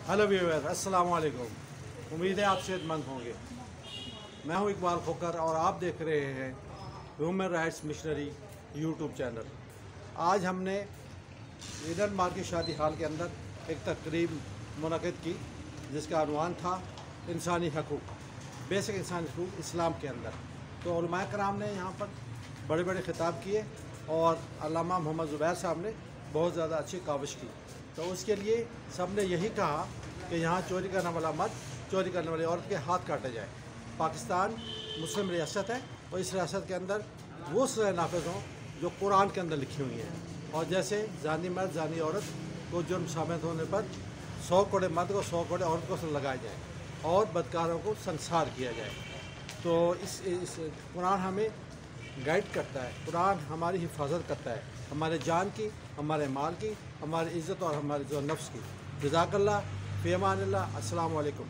Hello viewer, अस्सलाम वालेकुम। उम्मीद है आप सेहतमंद होंगे। मैं हूं इकबाल खोकर और आप देख रहे हैं human rights missionary YouTube channel. आज हमने ईडन मार्केट शादी हाल के अंदर एक तकरीब मुनक़िद की जिसका अनवान था इंसानी हकूक़, बेसिक इंसानी हकूक़ इस्लाम के अंदर। तो उलमा कराम ने यहाँ पर बड़े बड़े खिताब किए और अल्लामा मोहम्मद ज़ुबैर साहब ने बहुत ज़्यादा अच्छी काविश की। तो उसके लिए सब ने यही कहा कि यहाँ चोरी करने वाला मर्द, चोरी करने वाली औरत के हाथ काटे जाए। पाकिस्तान मुस्लिम रियासत है और इस रियासत के अंदर वो सज़ाएं नाफिज हों जो कुरान के अंदर लिखी हुई हैं। और जैसे जानी मर्द जानी औरत को जुर्म साबित होने पर 100 कोड़े मर्द को 100 कोड़े औरत को लगाया जाए और बदकारों को संसार किया जाए। तो इस कुरान हमें गाइड करता है, कुरान हमारी हिफाजत करता है, हमारे जान की, हमारे माल की, हमारी इज़्ज़त और हमारे जो नफ्स की। जज़ाकल्लाह, फ़ी अमानिल्लाह, अस्सलामु अलैकुम।